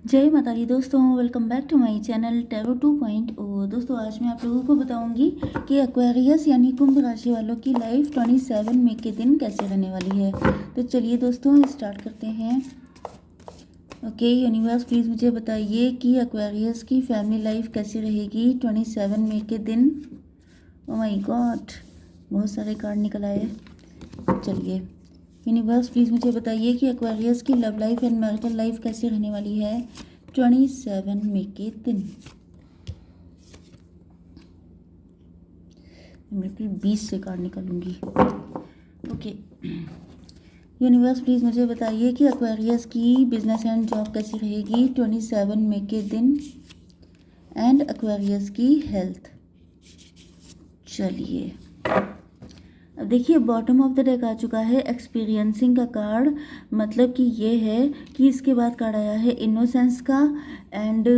जय माता दी दोस्तों, welcome back to my channel tarot 2.0। दोस्तों आज मैं आप लोगों को बताऊंगी कि एक्वेरियस यानी कुंभ राशि वालों की लाइफ 27 मई के दिन कैसे रहने वाली है। तो चलिए दोस्तों स्टार्ट करते हैं। ओके यूनिवर्स प्लीज़ मुझे बताइए कि एक्वेरियस की फैमिली लाइफ कैसी रहेगी 27 मई के दिन। ओ माय गॉड, बहुत सारे कार्ड निकल आए। चलिए यूनिवर्स प्लीज़ मुझे बताइए कि एक्वेरियस की love life and marital life कैसी रहने वाली है 27 मई के दिन। बिल्कुल 20 से कार्ड निकालूंगी। ओके यूनिवर्स प्लीज़ मुझे बताइए कि एक्वेरियस की बिजनेस एंड जॉब कैसी रहेगी 27 मई के दिन एंड एक्वेरियस की हेल्थ। चलिए अब देखिए बॉटम ऑफ द डेक आ चुका है एक्सपीरियंसिंग का कार्ड, मतलब कि ये है कि इसके बाद कार्ड आया है इनोसेंस का एंड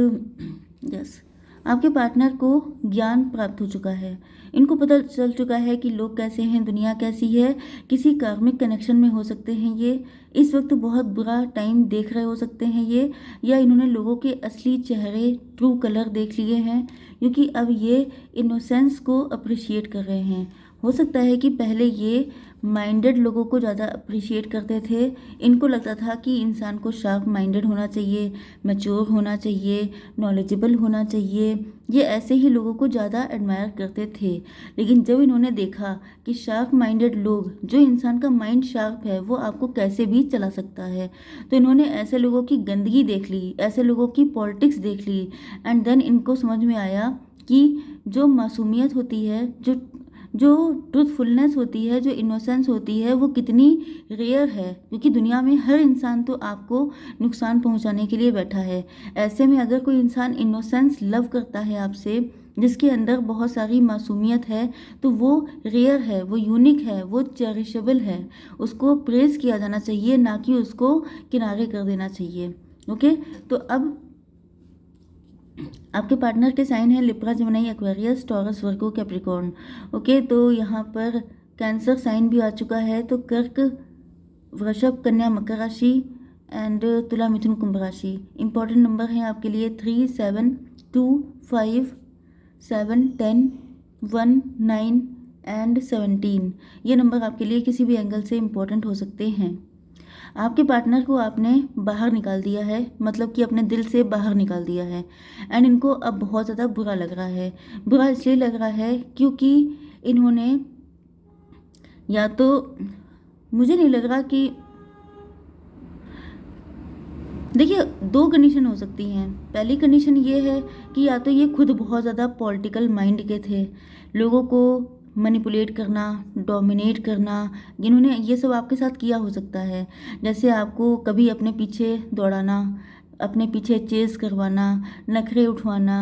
यस आपके पार्टनर को ज्ञान प्राप्त हो चुका है। इनको पता चल चुका है कि लोग कैसे हैं, दुनिया कैसी है, किसी कार्मिक कनेक्शन में हो सकते हैं ये। इस वक्त बहुत बुरा टाइम देख रहे हो सकते हैं ये, या इन्होंने लोगों के असली चेहरे ट्रू कलर देख लिए हैं, क्योंकि अब ये इनोसेंस को अप्रिशिएट कर रहे हैं। हो सकता है कि पहले ये माइंडेड लोगों को ज़्यादा अप्रिशिएट करते थे। इनको लगता था कि इंसान को शार्प माइंडेड होना चाहिए, मैच्योर होना चाहिए, नॉलेजेबल होना चाहिए। ये ऐसे ही लोगों को ज़्यादा एडमायर करते थे। लेकिन जब इन्होंने देखा कि शार्प माइंडेड लोग, जो इंसान का माइंड शार्प है वो आपको कैसे भी चला सकता है, तो इन्होंने ऐसे लोगों की गंदगी देख ली, ऐसे लोगों की पॉलिटिक्स देख ली एंड देन इनको समझ में आया कि जो मासूमियत होती है, जो ट्रूथफुलनेस होती है, जो इनोसेंस होती है, वो कितनी रेयर है। क्योंकि दुनिया में हर इंसान तो आपको नुकसान पहुंचाने के लिए बैठा है। ऐसे में अगर कोई इंसान इनोसेंस लव करता है आपसे, जिसके अंदर बहुत सारी मासूमियत है, तो वो रेयर है, वो यूनिक है, वो चेरिशेबल है। उसको प्रेज किया जाना चाहिए, ना कि उसको किनारे कर देना चाहिए। ओके, तो अब आपके पार्टनर के साइन है लिब्रा, जेमिनी, एक्वेरियस, टॉरस, वर्गो, कैप्रिकॉर्न। ओके, तो यहाँ पर कैंसर साइन भी आ चुका है। तो कर्क, वृषभ, कन्या, मकर राशि एंड तुला, मिथुन, कुंभ राशि। इंपॉर्टेंट नंबर हैं आपके लिए 3, 7, 2, 5, 7, 10, 1, 9 एंड 17। ये नंबर आपके लिए किसी भी एंगल से इम्पोर्टेंट हो सकते हैं। आपके पार्टनर को आपने बाहर निकाल दिया है, मतलब कि अपने दिल से बाहर निकाल दिया है एंड इनको अब बहुत ज़्यादा बुरा लग रहा है। बुरा इसलिए लग रहा है क्योंकि इन्होंने, या तो मुझे नहीं लग रहा कि, देखिए दो कंडीशन हो सकती हैं। पहली कंडीशन ये है कि या तो ये खुद बहुत ज़्यादा पॉलिटिकल माइंड के थे, लोगों को मैनिपुलेट करना, डोमिनेट करना, जिन्होंने ये सब आपके साथ किया हो सकता है। जैसे आपको कभी अपने पीछे दौड़ाना, अपने पीछे चेस करवाना, नखरे उठवाना,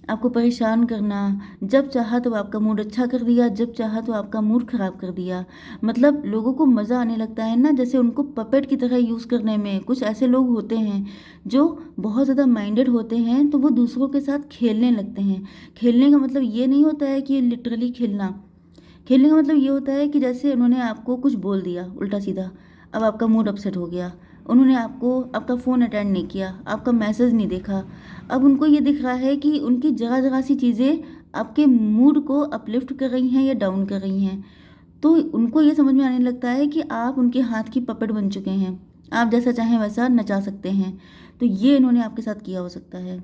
आपको परेशान करना, जब चाहा तो आपका मूड अच्छा कर दिया, जब चाहा तो आपका मूड ख़राब कर दिया। मतलब लोगों को मज़ा आने लगता है ना, जैसे उनको पपेट की तरह यूज़ करने में। कुछ ऐसे लोग होते हैं जो बहुत ज़्यादा माइंडेड होते हैं, तो वो दूसरों के साथ खेलने लगते हैं। खेलने का मतलब ये नहीं होता है कि लिटरली खेलना। खेलने का मतलब ये होता है कि जैसे उन्होंने आपको कुछ बोल दिया उल्टा सीधा, अब आपका मूड अपसेट हो गया। उन्होंने आपको आपका फ़ोन अटेंड नहीं किया, आपका मैसेज नहीं देखा। अब उनको ये दिख रहा है कि उनकी जगह जगह सी चीज़ें आपके मूड को अपलिफ्ट कर रही हैं या डाउन कर रही हैं। तो उनको ये समझ में आने लगता है कि आप उनके हाथ की पपेट बन चुके हैं, आप जैसा चाहें वैसा नचा सकते हैं। तो ये इन्होंने आपके साथ किया हो सकता है।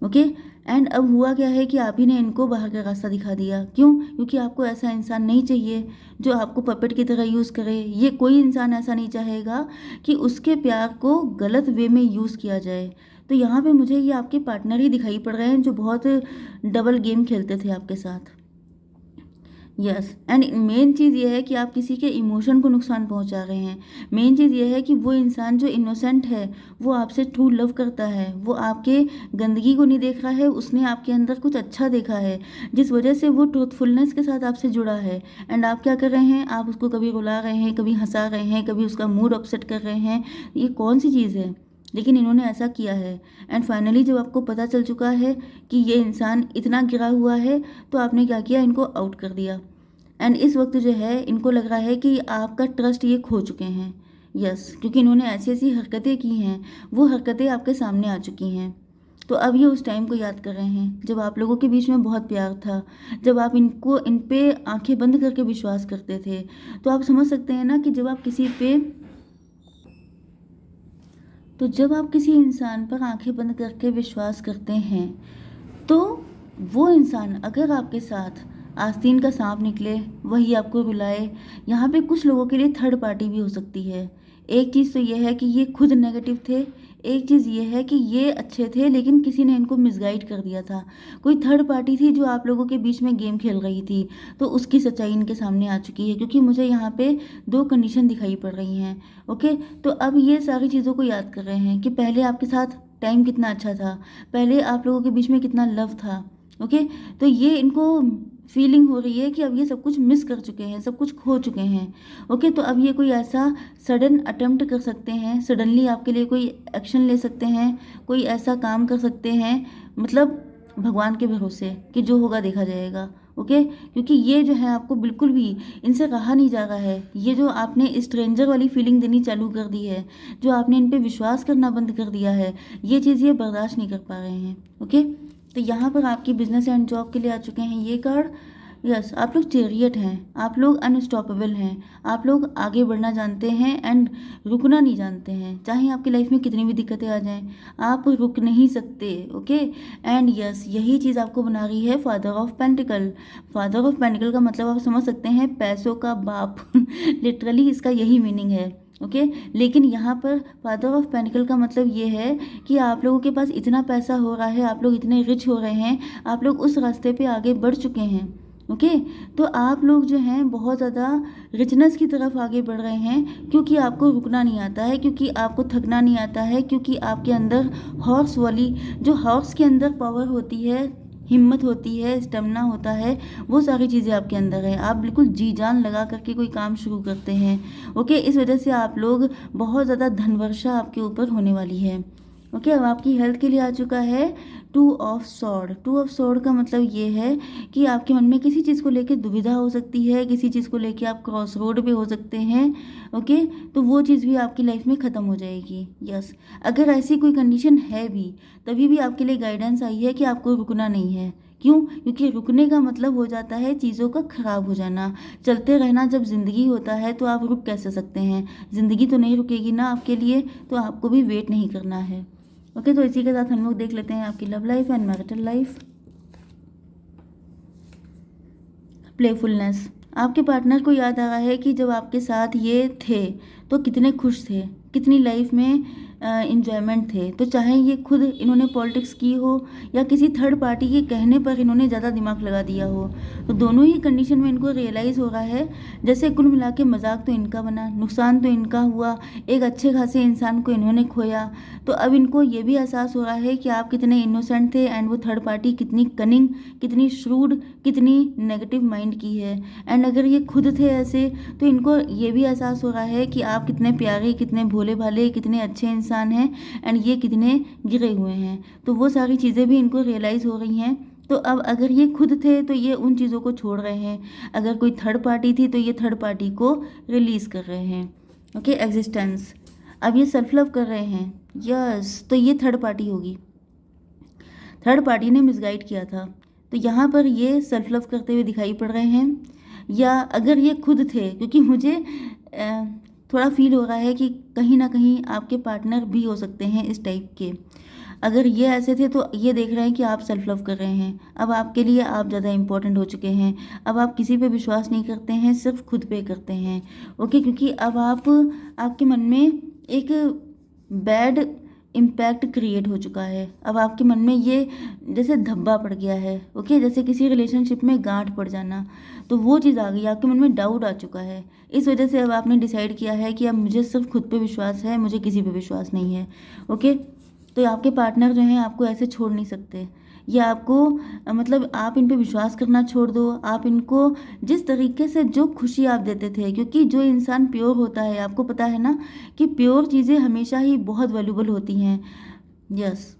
ओके, एंड अब हुआ क्या है कि आप ही ने इनको बाहर का रास्ता दिखा दिया। क्यों? क्योंकि आपको ऐसा इंसान नहीं चाहिए जो आपको पपेट की तरह यूज़ करे। ये कोई इंसान ऐसा नहीं चाहेगा कि उसके प्यार को गलत वे में यूज़ किया जाए। तो यहाँ पे मुझे ये आपके पार्टनर ही दिखाई पड़ रहे हैं जो बहुत डबल गेम खेलते थे आपके साथ। यस, एंड मेन चीज़ ये है कि आप किसी के इमोशन को नुकसान पहुंचा रहे हैं। मेन चीज़ ये है कि वो इंसान जो इनोसेंट है, वो आपसे ट्रू लव करता है, वो आपके गंदगी को नहीं देख रहा है, उसने आपके अंदर कुछ अच्छा देखा है, जिस वजह से वो ट्रूथफुलनेस के साथ आपसे जुड़ा है। एंड आप क्या कर रहे हैं, आप उसको कभी रुला रहे हैं, कभी हंसा रहे हैं, कभी उसका मूड अपसेट कर रहे हैं। ये कौन सी चीज़ है? लेकिन इन्होंने ऐसा किया है एंड फाइनली जब आपको पता चल चुका है कि ये इंसान इतना गिरा हुआ है, तो आपने क्या किया, इनको आउट कर दिया। एंड इस वक्त जो है इनको लग रहा है कि आपका ट्रस्ट ये खो चुके हैं। यस, क्योंकि इन्होंने ऐसी ऐसी हरकतें की हैं, वो हरकतें आपके सामने आ चुकी हैं। तो अब ये उस टाइम को याद कर रहे हैं जब आप लोगों के बीच में बहुत प्यार था, जब आप इन पे आंखें बंद करके विश्वास करते थे। तो आप समझ सकते हैं ना कि जब आप किसी इंसान पर आंखें बंद करके विश्वास करते हैं, तो वो इंसान अगर आपके साथ आस्तीन का सांप निकले, वही आपको रुलाए। यहाँ पे कुछ लोगों के लिए थर्ड पार्टी भी हो सकती है। एक चीज़ तो ये है कि ये खुद नेगेटिव थे, एक चीज़ ये है कि ये अच्छे थे लेकिन किसी ने इनको मिसगाइड कर दिया था। कोई थर्ड पार्टी थी जो आप लोगों के बीच में गेम खेल रही थी, तो उसकी सच्चाई इनके सामने आ चुकी है, क्योंकि मुझे यहाँ पे दो कंडीशन दिखाई पड़ रही हैं। ओके, तो अब ये सारी चीज़ों को याद कर रहे हैं कि पहले आपके साथ टाइम कितना अच्छा था, पहले आप लोगों के बीच में कितना लव था। ओके, तो ये इनको फीलिंग हो रही है कि अब ये सब कुछ मिस कर चुके हैं, सब कुछ खो चुके हैं। ओके, तो अब ये कोई ऐसा सडन अटेम्प्ट कर सकते हैं, सडनली आपके लिए कोई एक्शन ले सकते हैं, कोई ऐसा काम कर सकते हैं, मतलब भगवान के भरोसे कि जो होगा देखा जाएगा। ओके, क्योंकि ये जो है आपको बिल्कुल भी इनसे रहा नहीं जा रहा है। ये जो आपने स्ट्रेंजर वाली फीलिंग देनी चालू कर दी है, जो आपने इन पे विश्वास करना बंद कर दिया है, ये चीज़ ये बर्दाश्त नहीं कर पा रहे हैं। ओके, तो यहाँ पर आपकी बिजनेस एंड जॉब के लिए आ चुके हैं ये कार्ड। यस, आप लोग चेरियट हैं, आप लोग अनस्टॉपेबल हैं, आप लोग आगे बढ़ना जानते हैं एंड रुकना नहीं जानते हैं। चाहे आपकी लाइफ में कितनी भी दिक्कतें आ जाएं, आप रुक नहीं सकते। ओके, एंड यस, यही चीज़ आपको बना रही है father of pentacle. Father of pentacle का मतलब आप समझ सकते हैं, पैसों का बाप लिटरली इसका यही मीनिंग है। ओके, लेकिन यहाँ पर फादर ऑफ पेंटिकल का मतलब ये है कि आप लोगों के पास इतना पैसा हो रहा है, आप लोग इतने रिच हो रहे हैं, आप लोग उस रास्ते पे आगे बढ़ चुके हैं। ओके, तो आप लोग जो हैं बहुत ज़्यादा रिचनेस की तरफ आगे बढ़ रहे हैं, क्योंकि आपको रुकना नहीं आता है, क्योंकि आपको थकना नहीं आता है, क्योंकि आपके अंदर हॉर्स वाली, जो हॉर्स के अंदर पावर होती है, हिम्मत होती है, स्टेमिना होता है, वो सारी चीज़ें आपके अंदर है। आप बिल्कुल जी जान लगा करके कोई काम शुरू करते हैं। ओके, इस वजह से आप लोग बहुत ज़्यादा धनवर्षा आपके ऊपर होने वाली है। ओके, अब आपकी हेल्थ के लिए आ चुका है two of sword. Two of sword का मतलब ये है कि आपके मन में किसी चीज़ को लेकर दुविधा हो सकती है, किसी चीज़ को लेकर आप क्रॉस रोड पे हो सकते हैं। ओके, तो वो चीज़ भी आपकी लाइफ में ख़त्म हो जाएगी। यस, अगर ऐसी कोई कंडीशन है भी, तभी भी आपके लिए गाइडेंस आई है कि आपको रुकना नहीं है। क्यों? क्योंकि रुकने का मतलब हो जाता है चीज़ों का ख़राब हो जाना। चलते रहना जब ज़िंदगी होता है तो आप रुक कैसे सकते हैं? ज़िंदगी तो नहीं रुकेगी ना आपके लिए, तो आपको भी वेट नहीं करना है। ओके, तो इसी के साथ हम लोग देख लेते हैं आपकी love life and marital life. Playfulness, आपके पार्टनर को याद आ रहा है कि जब आपके साथ ये थे तो कितने खुश थे, कितनी लाइफ में इंजॉयमेंट थे। तो चाहे ये खुद इन्होंने पॉलिटिक्स की हो या किसी थर्ड पार्टी के कहने पर इन्होंने ज़्यादा दिमाग लगा दिया हो, तो दोनों ही कंडीशन में इनको रियलाइज़ हो रहा है जैसे कुल मिला के मजाक तो इनका बना, नुकसान तो इनका हुआ, एक अच्छे खासे इंसान को इन्होंने खोया। तो अब इनको ये भी एहसास हो रहा है कि आप कितने इनोसेंट थे एंड वो थर्ड पार्टी कितनी कनिंग, कितनी श्रूड, कितनी नेगेटिव माइंड की है। एंड अगर ये खुद थे ऐसे, तो इनको ये भी एहसास हो रहा है कि आप कितने प्यारे, कितने भोले भाले, कितने अच्छे इंसान हैं एंड ये कितने गिरे हुए हैं। तो वो सारी चीज़ें भी इनको रियलाइज़ हो रही हैं। तो अब अगर ये खुद थे तो ये उन चीज़ों को छोड़ रहे हैं, अगर कोई थर्ड पार्टी थी तो ये थर्ड पार्टी को रिलीज़ कर रहे हैं। ओके, एग्जिस्टेंस, अब ये सेल्फ लव कर रहे हैं। यस, तो ये थर्ड पार्टी होगी, थर्ड पार्टी ने मिसगाइड किया था, तो यहाँ पर ये सेल्फ लव करते हुए दिखाई पड़ रहे हैं। या अगर ये खुद थे, क्योंकि मुझे थोड़ा फील हो रहा है कि कहीं ना कहीं आपके पार्टनर भी हो सकते हैं इस टाइप के। अगर ये ऐसे थे तो ये देख रहे हैं कि आप सेल्फ लव कर रहे हैं, अब आपके लिए आप ज़्यादा इंपॉर्टेंट हो चुके हैं, अब आप किसी पे विश्वास नहीं करते हैं, सिर्फ खुद पे करते हैं। ओके, क्योंकि अब आपके मन में एक बैड इम्पैक्ट क्रिएट हो चुका है, अब आपके मन में ये जैसे धब्बा पड़ गया है। ओके, जैसे किसी रिलेशनशिप में गांठ पड़ जाना, तो वो चीज़ आ गई, आपके मन में डाउट आ चुका है। इस वजह से अब आपने डिसाइड किया है कि अब मुझे सिर्फ खुद पे विश्वास है, मुझे किसी पे विश्वास नहीं है। ओके, तो आपके पार्टनर जो हैं आपको ऐसे छोड़ नहीं सकते, या आपको मतलब आप इन पे विश्वास करना छोड़ दो। आप इनको जिस तरीके से जो खुशी आप देते थे, क्योंकि जो इंसान प्योर होता है, आपको पता है ना कि प्योर चीज़ें हमेशा ही बहुत वैल्यूबल होती हैं। यस,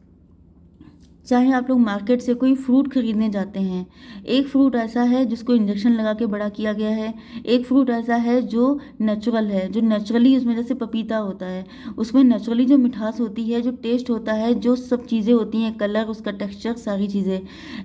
चाहे आप लोग मार्केट से कोई फ्रूट खरीदने जाते हैं, एक फ्रूट ऐसा है जिसको इंजेक्शन लगा के बड़ा किया गया है, एक फ्रूट ऐसा है जो नेचुरल है, जो नेचुरली उसमें जैसे पपीता होता है उसमें नेचुरली जो मिठास होती है, जो टेस्ट होता है, जो सब चीज़ें होती हैं, कलर, उसका टेक्सचर, सारी चीज़ें,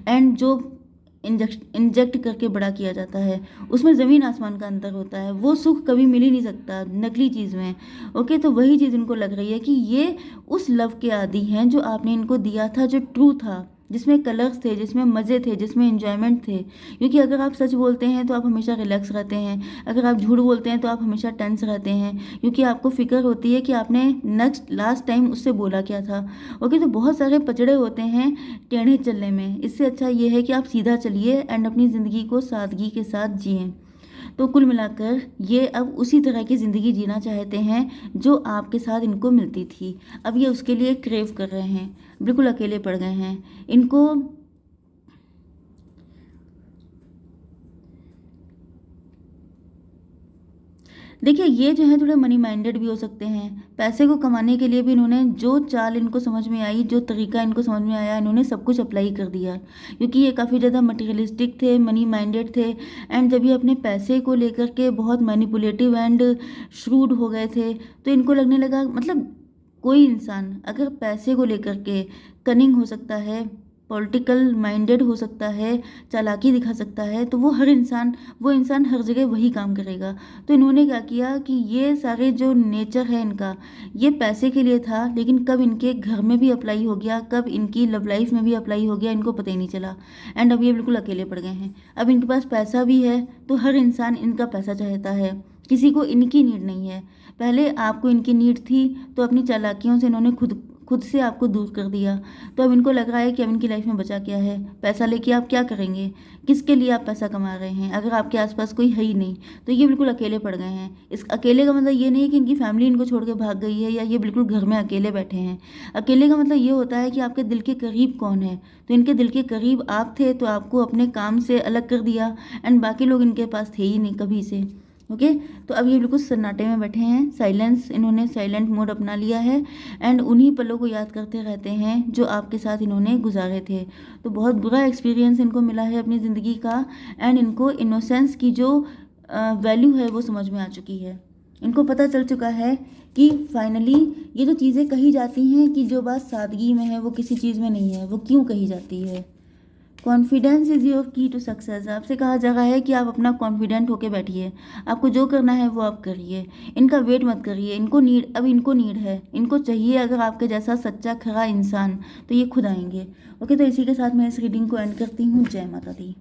एंड जो इंजेक्ट करके बड़ा किया जाता है उसमें ज़मीन आसमान का अंतर होता है। वो सुख कभी मिल ही नहीं सकता नकली चीज़ में। ओके, तो वही चीज़ इनको लग रही है कि ये उस लव के आदी हैं जो आपने इनको दिया था, जो ट्रू था, जिसमें कलर्स थे, जिसमें मज़े थे, जिसमें एंजॉयमेंट थे। क्योंकि अगर आप सच बोलते हैं तो आप हमेशा रिलैक्स रहते हैं, अगर आप झूठ बोलते हैं तो आप हमेशा टेंस रहते हैं, क्योंकि आपको फिक्र होती है कि आपने नेक्स्ट लास्ट टाइम उससे बोला क्या था। ओके, तो बहुत सारे पचड़े होते हैं टेढ़े चलने में। इससे अच्छा ये है कि आप सीधा चलिए एंड अपनी ज़िंदगी को सादगी के साथ जिएं। तो कुल मिलाकर ये अब उसी तरह की ज़िंदगी जीना चाहते हैं जो आपके साथ इनको मिलती थी। अब ये उसके लिए क्रेव कर रहे हैं, बिल्कुल अकेले पड़ गए हैं। इनको देखिए, ये जो है थोड़े मनी माइंडेड भी हो सकते हैं। पैसे को कमाने के लिए भी इन्होंने जो चाल इनको समझ में आई, जो तरीका इनको समझ में आया, इन्होंने सब कुछ अप्लाई कर दिया, क्योंकि ये काफ़ी ज़्यादा मटेरियलिस्टिक थे, मनी माइंडेड थे। एंड जब ये अपने पैसे को लेकर के बहुत मैनिपुलेटिव एंड श्रूड हो गए थे, तो इनको लगने लगा, मतलब कोई इंसान अगर पैसे को लेकर के कनिंग हो सकता है, पॉलिटिकल माइंडेड हो सकता है, चालाकी दिखा सकता है, तो वो इंसान हर जगह वही काम करेगा। तो इन्होंने क्या किया कि ये सारे जो नेचर है इनका, ये पैसे के लिए था, लेकिन कब इनके घर में भी अप्लाई हो गया, कब इनकी लव लाइफ में भी अप्लाई हो गया, इनको पता ही नहीं चला। एंड अब ये बिल्कुल अकेले पड़ गए हैं। अब इनके पास पैसा भी है, तो हर इंसान इनका पैसा चाहता है, किसी को इनकी नीड नहीं है। पहले आपको इनकी नीड थी, तो अपनी चालाकियों से इन्होंने खुद खुद से आपको दूर कर दिया। तो अब इनको लग रहा है कि अब इनकी लाइफ में बचा क्या है, पैसा लेके आप क्या करेंगे, किसके लिए आप पैसा कमा रहे हैं, अगर आपके आसपास कोई है ही नहीं। तो ये बिल्कुल अकेले पड़ गए हैं। इस अकेले का मतलब ये नहीं है कि इनकी फैमिली इनको छोड़ के भाग गई है, या ये बिल्कुल घर में अकेले बैठे हैं। अकेले का मतलब ये होता है कि आपके दिल के करीब कौन है। तो इनके दिल के करीब आप थे, तो आपको अपने काम से अलग कर दिया, एंड बाकी लोग इनके पास थे ही नहीं कभी से। ओके, तो अब ये बिल्कुल सन्नाटे में बैठे हैं, साइलेंस, इन्होंने साइलेंट मोड अपना लिया है, एंड उन्हीं पलों को याद करते रहते हैं जो आपके साथ इन्होंने गुजारे थे। तो बहुत बुरा एक्सपीरियंस इनको मिला है अपनी ज़िंदगी का, एंड इनको इनोसेंस की जो वैल्यू है वो समझ में आ चुकी है। इनको पता चल चुका है कि फाइनली ये जो चीज़ें कही जाती हैं कि जो बात सादगी में है वो किसी चीज़ में नहीं है, वो क्यों कही जाती है। कॉन्फिडेंस इज़ योर की टू सक्सेस। आपसे कहा जा रहा है कि आप अपना कॉन्फिडेंट होके बैठिए, आपको जो करना है वो आप करिए, इनका वेट मत करिए। इनको नीड है, इनको चाहिए अगर आपके जैसा सच्चा खरा इंसान, तो ये खुद आएंगे। ओके, तो इसी के साथ मैं इस रीडिंग को एंड करती हूँ। जय माता दी।